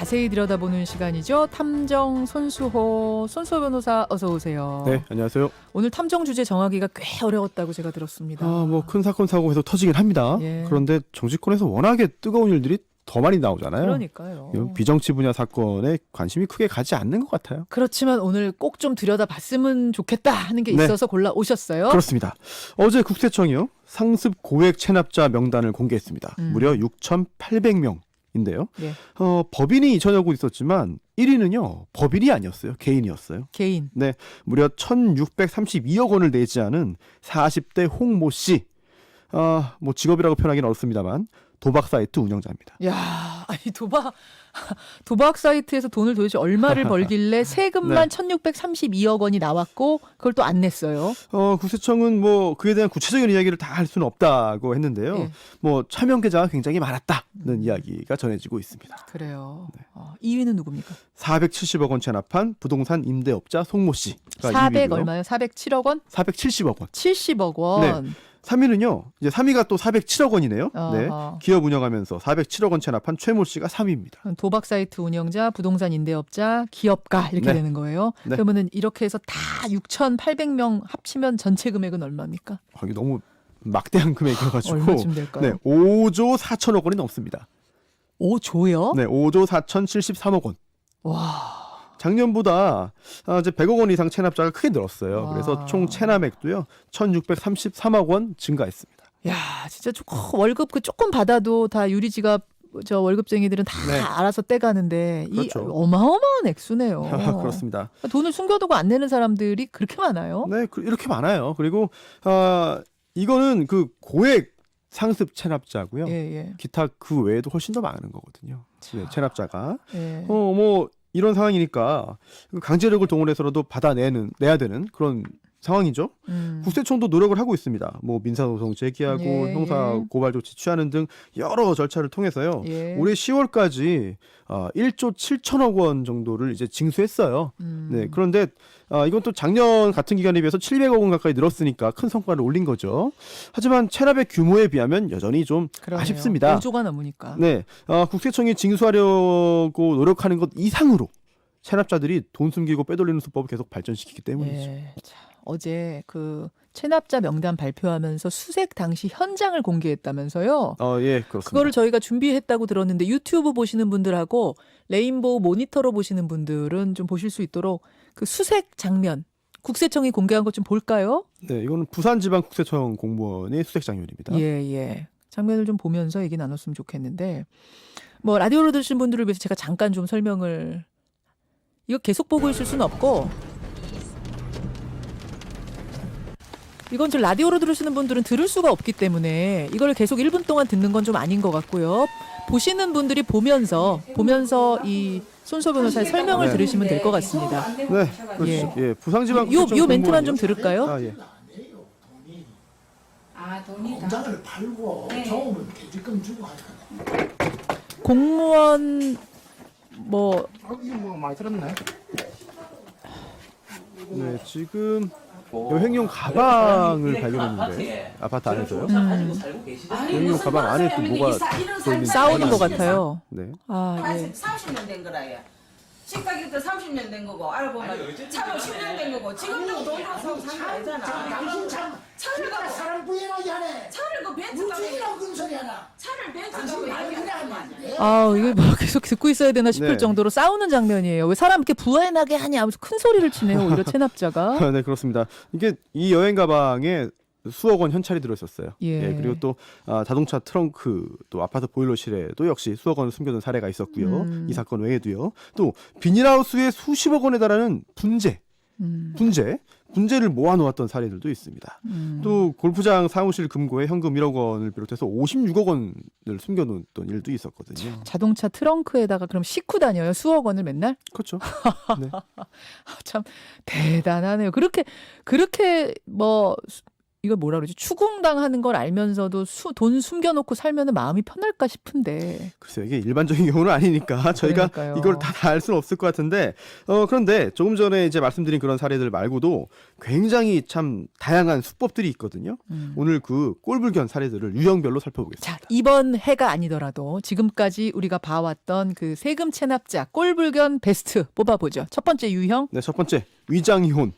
자세히 들여다보는 시간이죠. 탐정 손수호 변호사 어서 오세요. 네, 안녕하세요. 오늘 탐정 주제 정하기가 꽤 어려웠다고 제가 들었습니다. 뭐 큰 사건 사고에서 터지긴 합니다. 예. 그런데 정치권에서 워낙에 뜨거운 일들이 더 많이 나오잖아요. 그러니까요. 비정치 분야 사건에 관심이 크게 가지 않는 것 같아요. 그렇지만 오늘 꼭 좀 들여다봤으면 좋겠다 하는 게 네. 있어서 골라 오셨어요. 그렇습니다. 어제 국세청이요. 상습 고액 체납자 명단을 공개했습니다. 무려 6,800명인데요. 예. 법인이 2천여 곳 있었지만 1위는요. 법인이 아니었어요. 개인이었어요. 개인. 네, 무려 1,632억 원을 내지 않은 40대 홍모 씨. 뭐 직업이라고 표현하기는 어렵습니다만 도박 사이트 운영자입니다. 야, 아니 도박 사이트에서 돈을 도대체 얼마를 벌길래 세금만 네. 1,632억 원이 나왔고 그걸 또 안 냈어요. 국세청은 뭐 그에 대한 구체적인 이야기를 다 할 수는 없다고 했는데요. 예. 뭐 차명 계좌가 굉장히 많았다는 이야기가 전해지고 있습니다. 그래요. 네. 2위는 누굽니까? 470억 원 체납한 부동산 임대업자 송모 씨가 400 2위고요. 얼마요? 407억 원? 470억 원. 70억 원. 3위는요. 이제 3위가 또 407억 원이네요. 네. 어허. 기업 운영하면서 407억 원 체납한 최모 씨가 3위입니다. 도박 사이트 운영자, 부동산 임대업자, 기업가 이렇게 네. 되는 거예요. 네. 그러면은 이렇게 해서 다 6,800명 합치면 전체 금액은 얼마입니까? 이게 너무 막대한 금액이어가지고 얼마쯤 될까요? 네, 5조 4천억 원이 넘습니다. 5조요? 네, 5조 4,073억 원. 와. 작년보다 이제 100억 원 이상 체납자가 크게 늘었어요. 와. 그래서 총 체납액도요 1,633억 원 증가했습니다. 야, 진짜 조금 월급 조금 받아도 다 유리지갑 저 월급쟁이들은 다 네. 알아서 떼가는데 그렇죠. 이 어마어마한 액수네요. 그렇습니다. 돈을 숨겨두고 안 내는 사람들이 그렇게 많아요? 네, 이렇게 많아요. 그리고 이거는 그 고액 상습 체납자고요. 예, 예. 기타 그 외에도 훨씬 더 많은 거거든요. 네, 체납자가. 예. 뭐 이런 상황이니까 강제력을 동원해서라도 내야 되는 그런 상황이죠. 국세청도 노력을 하고 있습니다. 뭐 민사소송 제기하고 예, 형사 예. 고발 조치 취하는 등 여러 절차를 통해서요. 예. 올해 10월까지 1조 7천억 원 정도를 이제 징수했어요. 네, 그런데 이건 또 작년 같은 기간에 비해서 700억 원 가까이 늘었으니까 큰 성과를 올린 거죠. 하지만 체납의 규모에 비하면 여전히 좀 그러네요. 아쉽습니다. 5조가 넘으니까. 네, 국세청이 징수하려고 노력하는 것 이상으로 체납자들이 돈 숨기고 빼돌리는 수법을 계속 발전시키기 때문이죠. 예. 자, 어제 그 체납자 명단 발표하면서 수색 당시 현장을 공개했다면서요. 예, 그렇습니다. 그거를 저희가 준비했다고 들었는데 유튜브 보시는 분들하고 레인보우 모니터로 보시는 분들은 좀 보실 수 있도록 그 수색 장면 국세청이 공개한 것 좀 볼까요? 네, 이거는 부산지방국세청 공무원의 수색 장면입니다. 예, 예. 장면을 좀 보면서 얘기 나눴으면 좋겠는데 뭐 라디오로 들으신 분들을 위해서 제가 잠깐 좀 설명을 이거 계속 보고 있을 수는 없고 이건 저 라디오로 들으시는 분들은 들을 수가 없기 때문에 이걸 계속 1분 동안 듣는 건 좀 아닌 것 같고요. 보시는 분들이 보면서 이 손소 변호사의 설명을 네. 들으시면 될 것 같습니다. 네, 그렇죠. 예, 부산지방국세청 요 멘트만 좀 공무원이요. 들을까요? 예. 돈이다. 공장을 팔고 네. 좋으면 퇴직금 주고 가져가. 공무원 뭐 이거 뭐 많이 들었네. 네, 지금 여행용 가방을 발견했는데 아파트 안에서요. 여행용 가방 안에 또 뭐가 들어있는지 싸우는 것 확인하겠습니다. 같아요. 네. 아, 예. 30년 된 거라요. 식가격도 30년 된 거고 알아보면 차도 10년 된 거고 지금도 돈 줘서 산거 아니잖아. 당신 참 차를 갖고 사람 부인하게 하네. 차를 그 벤츠 가고 무지라고 그런 소리 하나. 차를 벤츠 당신 가고 말을 이렇게 그래 하면 하면 안 안 돼. 돼. 아, 이게 뭐 계속 듣고 있어야 되나 싶을 네. 정도로 싸우는 장면이에요. 왜 사람 이렇게 부하나게 하냐 하면서 큰 소리를 치네요. 오히려 체납자가. 네, 그렇습니다. 이게 이 여행 가방에 수억 원 현찰이 들어있었어요. 예. 그리고 또 자동차 트렁크, 또 아파트 보일러실에도 역시 수억 원을 숨겨둔 사례가 있었고요. 이 사건 외에도요. 또 비닐하우스에 수십억 원에 달하는 분재를 모아놓았던 사례들도 있습니다. 또 골프장 사무실 금고에 현금 1억 원을 비롯해서 56억 원을 숨겨놓던 일도 있었거든요. 자동차 트렁크에다가 그럼 싣고 다녀요. 수억 원을 맨날? 그렇죠. 네. 참 대단하네요. 그렇게 뭐 이거 뭐라 그러지? 추궁당하는 걸 알면서도 돈 숨겨놓고 살면은 마음이 편할까 싶은데. 글쎄요, 이게 일반적인 경우는 아니니까 저희가 그러니까요. 이걸 다 알 수는 없을 것 같은데, 그런데 조금 전에 이제 말씀드린 그런 사례들 말고도 굉장히 참 다양한 수법들이 있거든요. 오늘 그 꼴불견 사례들을 유형별로 살펴보겠습니다. 자, 이번 해가 아니더라도 지금까지 우리가 봐왔던 그 세금 체납자 꼴불견 베스트 뽑아보죠. 첫 번째 유형 네, 첫 번째 위장이혼.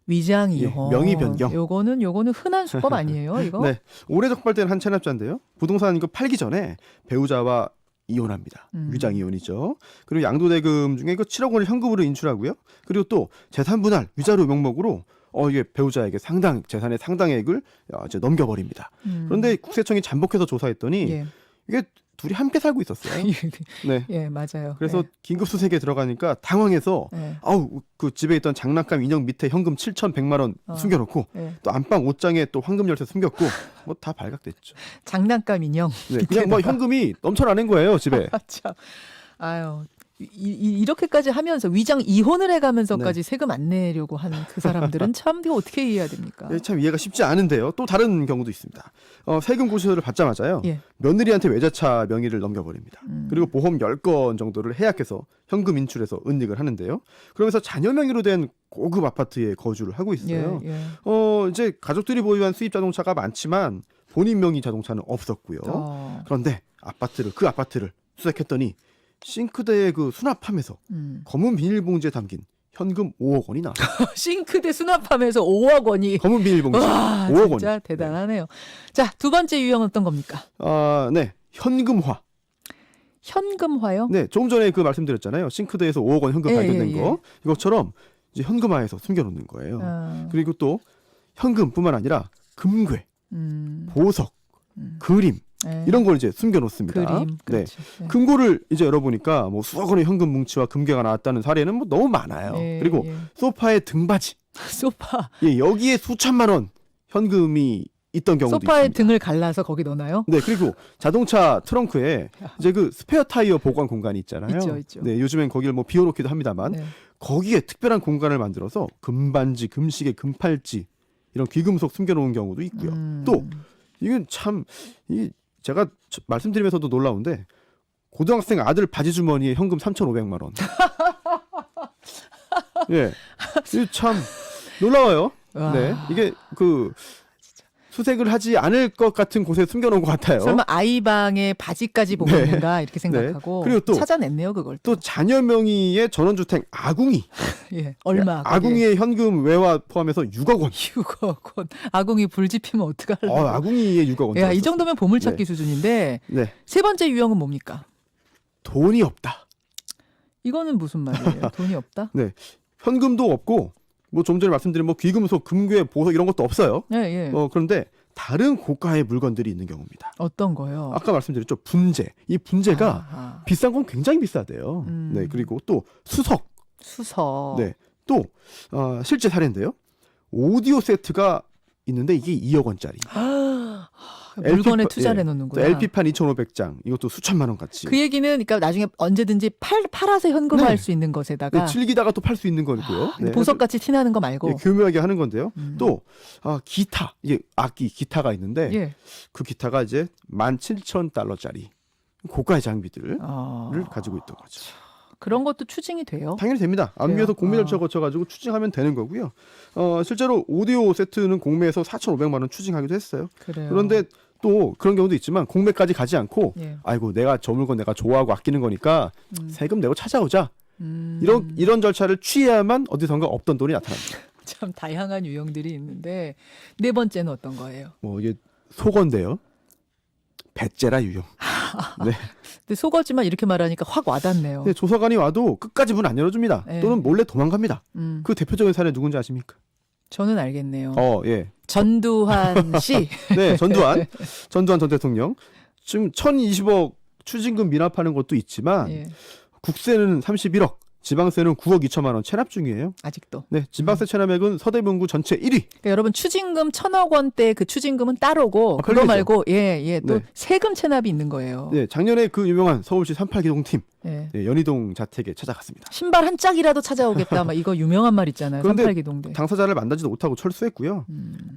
위장이혼. 예, 명의 변경. 요거는 흔한 수법 아니에요, 이거? 네, 오래 적발된 한 체납자인데요. 부동산 이거 팔기 전에 배우자와 이혼합니다. 위장이혼이죠. 그리고 양도대금 중에 그 7억 원을 현금으로 인출하고요. 그리고 또 재산 분할 위자료 명목으로 이게 배우자에게 재산의 상당액을 이제 넘겨버립니다. 그런데 국세청이 잠복해서 조사했더니 예. 이게 둘이 함께 살고 있었어요. 네. 예, 맞아요. 그래서 예. 긴급 수색에 들어가니까 당황해서 예. 그 집에 있던 장난감 인형 밑에 현금 7,100만 원 숨겨놓고 예. 또 안방 옷장에 또 황금 열쇠 숨겼고 뭐 다 발각됐죠. 장난감 인형. 네, 그냥 뭐 현금이 넘쳐나는 거예요 집에. 참. 아유. 이렇게까지 하면서 위장 이혼을 해가면서까지 세금 안 내려고 하는 그 사람들은 참 이거 어떻게 이해해야 됩니까? 네, 참 이해가 쉽지 않은데요. 또 다른 경우도 있습니다. 세금 고시서를 받자마자요. 예. 며느리한테 외제차 명의를 넘겨버립니다. 그리고 보험 10건 정도를 해약해서 현금 인출해서 은닉을 하는데요. 그러면서 자녀 명의로 된 고급 아파트에 거주를 하고 있어요. 예, 예. 이제 가족들이 보유한 수입 자동차가 많지만 본인 명의 자동차는 없었고요. 그런데 그 아파트를 수색했더니 싱크대에 그 수납함에서 검은 비닐봉지에 담긴 현금 5억 원이 나왔어요. 싱크대 수납함에서 5억 원이. 검은 비닐봉지 와, 5억 원. 진짜 대단하네요. 자, 두 번째 유형은 어떤 겁니까? 네, 현금화. 현금화요? 네, 조금 전에 그 말씀드렸잖아요. 싱크대에서 5억 원 현금 예, 발견된 예, 거. 이것처럼 이제 현금화해서 숨겨놓는 거예요. 그리고 또 현금뿐만 아니라 금괴, 보석, 그림 예. 이런 걸 이제 숨겨놓습니다. 그림. 네, 그렇지. 예. 금고를 이제 열어보니까 뭐 수억 원의 현금 뭉치와 금괴가 나왔다는 사례는 뭐 너무 많아요. 예, 그리고 예. 소파에 등받이, 소파. 예, 여기에 수천만 원 현금이 있던 경우도 소파에 있습니다. 등을 갈라서 거기 넣나요? 네, 그리고 자동차 트렁크에 이제 그 스페어 타이어 보관 공간이 있잖아요. 있죠. 네, 요즘엔 거기를 뭐 비워놓기도 합니다만 네. 거기에 특별한 공간을 만들어서 금반지, 금시계, 금팔찌 이런 귀금속 숨겨놓은 경우도 있고요. 또 이건 참 제가 말씀드리면서도 놀라운데 고등학생 아들 바지 주머니에 현금 3,500만 원. 예, 이게 참 놀라워요. 와. 네, 이게 그 수색을 하지 않을 것 같은 곳에 숨겨놓은 것 같아요. 설마 아이 방에 바지까지 보고 네. 있는가 이렇게 생각하고 그리고 또 찾아냈네요, 그걸. 또 자녀 명의의 전원주택 아궁이. 예. 얼마? 아궁이의 현금 외화 포함해서 6억 원. 6억 원. 아궁이 불 지피면 어떡하려고. 아궁이의 6억 원. 야, 이 정도면 보물찾기 네. 수준인데 네. 세 번째 유형은 뭡니까? 돈이 없다. 이거는 무슨 말이에요? 돈이 없다? 네. 현금도 없고 뭐 좀 전에 말씀드린 뭐 귀금속, 금괴, 보석 이런 것도 없어요. 예, 예. 그런데 다른 고가의 물건들이 있는 경우입니다. 어떤 거요? 아까 말씀드렸죠. 분재. 이 분재가 아하. 비싼 건 굉장히 비싸대요. 네. 그리고 또 수석. 수석. 네. 또 실제 사례인데요. 오디오 세트가 있는데 이게 2억 원짜리. 물건에 LP 투자를 예, 해놓는구나. 또 LP판 2,500장. 이것도 수천만 원 같이. 그 얘기는 그러니까 나중에 언제든지 팔아서 현금화할 네. 수 있는 것에다가 네, 즐기다가 또 팔 수 있는 거고요. 네, 보석같이 티나는 거 말고. 예, 교묘하게 하는 건데요. 또 기타, 이게 악기 기타가 있는데 예. 그 기타가 이제 17,000달러짜리 고가의 장비들을 아, 가지고 있던 거죠. 그런 것도 추징이 돼요. 당연히 됩니다. 그래요? 안비에서 공매 절차 거쳐가지고 추징하면 되는 거고요. 실제로 오디오 세트는 공매에서 4,500만 원 추징하기도 했어요. 그래요. 그런데 또 그런 경우도 있지만 공매까지 가지 않고 예. 아이고 내가 저 물건 내가 좋아하고 아끼는 거니까 세금 내고 찾아오자. 음, 이런 절차를 취해야만 어디선가 없던 돈이 나타납니다. 참 다양한 유형들이 있는데 네 번째는 어떤 거예요? 뭐 이게 속어인데요. 배째라 유형. 네. 근데 속어지만 이렇게 말하니까 확 와닿네요. 근데 조사관이 와도 끝까지 문 안 열어줍니다. 네. 또는 몰래 도망갑니다. 음, 그 대표적인 사례 누군지 아십니까? 저는 알겠네요. 예. 전두환 씨. 네, 전두환 전 대통령. 지금 1,020억 추징금 미납하는 것도 있지만 예. 국세는 31억, 지방세는 9억 2천만 원 체납 중이에요. 아직도. 네, 지방세 체납액은 서대문구 전체 1위. 그러니까 여러분 추징금 1,000억 원대 그 추징금은 따로고 그거 별개죠. 말고 또 네. 세금 체납이 있는 거예요. 네, 작년에 그 유명한 서울시 38기동 팀 예. 네, 연희동 자택에 찾아갔습니다. 신발 한 짝이라도 찾아오겠다. 막 이거 유명한 말 있잖아요. 그런데 38기동대. 당사자를 만나지도 못하고 철수했고요.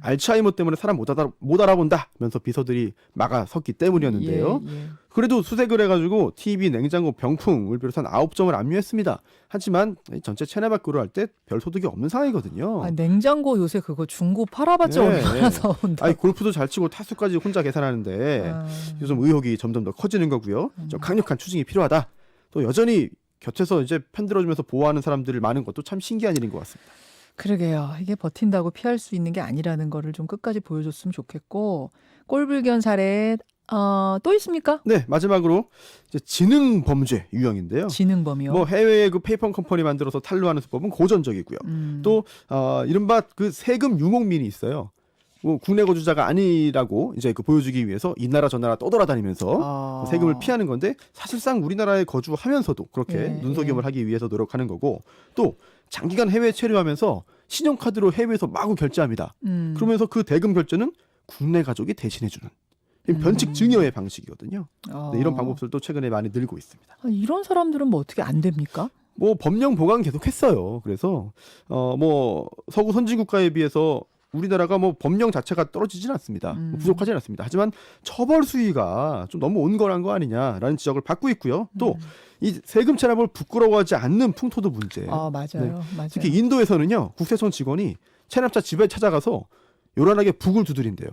알츠하이머 때문에 사람 못 알아본다면서 비서들이 막아섰기 때문이었는데요. 예, 예. 그래도 수색을 해가지고 TV, 냉장고, 병풍을 비롯한 9점을 압류했습니다. 하지만 전체 체납액으로 할 때 별 소득이 없는 상황이거든요. 아, 냉장고 요새 그거 중고 팔아봤자 네, 얼마나 사온다. 아니 골프도 잘 치고 타수까지 혼자 계산하는데 아. 요즘 의혹이 점점 더 커지는 거고요. 좀 강력한 추징이 필요하다. 또 여전히 곁에서 이제 편들어주면서 보호하는 사람들이 많은 것도 참 신기한 일인 것 같습니다. 그러게요. 이게 버틴다고 피할 수 있는 게 아니라는 거를 좀 끝까지 보여줬으면 좋겠고 꼴불견 사례 또 있습니까? 네, 마지막으로 이제 지능 범죄 유형인데요. 지능범이요. 뭐 해외의 그 페이퍼 컴퍼니 만들어서 탄로하는 수법은 고전적이고요. 또 이른바 그 세금 유목민이 있어요. 뭐 국내 거주자가 아니라고 이제 그 보여주기 위해서 이 나라 저 나라 떠돌아다니면서 세금을 피하는 건데 사실상 우리나라에 거주하면서도 그렇게 예, 눈속임을 하기 위해서 노력하는 거고 또 장기간 해외에 체류하면서 신용카드로 해외에서 마구 결제합니다. 그러면서 그 대금 결제는 국내 가족이 대신해주는 변칙 증여의 방식이거든요. 네, 이런 방법들도 최근에 많이 늘고 있습니다. 이런 사람들은 뭐 어떻게 안 됩니까? 뭐 법령 보강 계속했어요. 그래서 뭐 서구 선진 국가에 비해서 우리나라가 뭐 법령 자체가 떨어지진 않습니다. 뭐 부족하진 않습니다. 하지만 처벌 수위가 좀 너무 온건한 거 아니냐라는 지적을 받고 있고요. 또 이 세금 체납을 부끄러워하지 않는 풍토도 문제예요. 맞아요. 네. 맞아요. 특히 인도에서는요. 국세청 직원이 체납자 집에 찾아가서 요란하게 북을 두드린대요.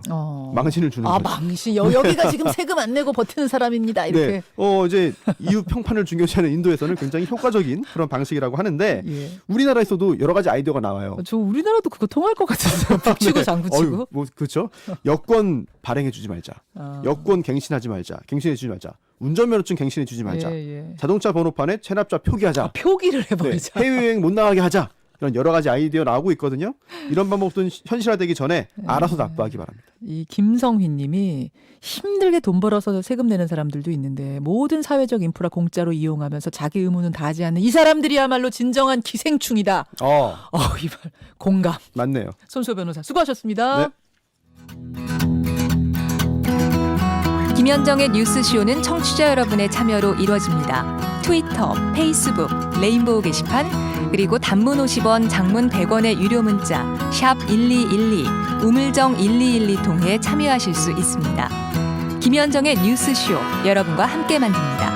망신을 주는 거죠. 망신. 여기가 지금 세금 안 내고 버티는 사람입니다. 이렇게. 네. 이제 이유 평판을 중요시하는 인도에서는 굉장히 효과적인 그런 방식이라고 하는데 예. 우리나라에서도 여러 가지 아이디어가 나와요. 저 우리나라도 그거 통할 것 같은데요. 북치고 장구치고. 뭐 그렇죠. 여권 발행해주지 말자. 여권 갱신하지 말자. 갱신해주지 말자. 운전면허증 갱신해주지 말자. 예. 자동차 번호판에 체납자 표기하자. 표기를 네, 해버리자. 해외여행 못 나가게 하자. 이런 여러 가지 아이디어 나오고 있거든요. 이런 방법도 현실화되기 전에 알아서 납부하기 바랍니다. 이 김성휘님이 힘들게 돈 벌어서 세금 내는 사람들도 있는데 모든 사회적 인프라 공짜로 이용하면서 자기 의무는 다하지 않는 이 사람들이야말로 진정한 기생충이다. 이말 공감. 맞네요. 손수호 변호사 수고하셨습니다. 네. 김현정의 뉴스쇼는 청취자 여러분의 참여로 이루어집니다. 트위터, 페이스북, 레인보우 게시판, 그리고 단문 50원, 장문 100원의 유료 문자 샵 1212, 우물정 1212 통해 참여하실 수 있습니다. 김현정의 뉴스쇼 여러분과 함께 만듭니다.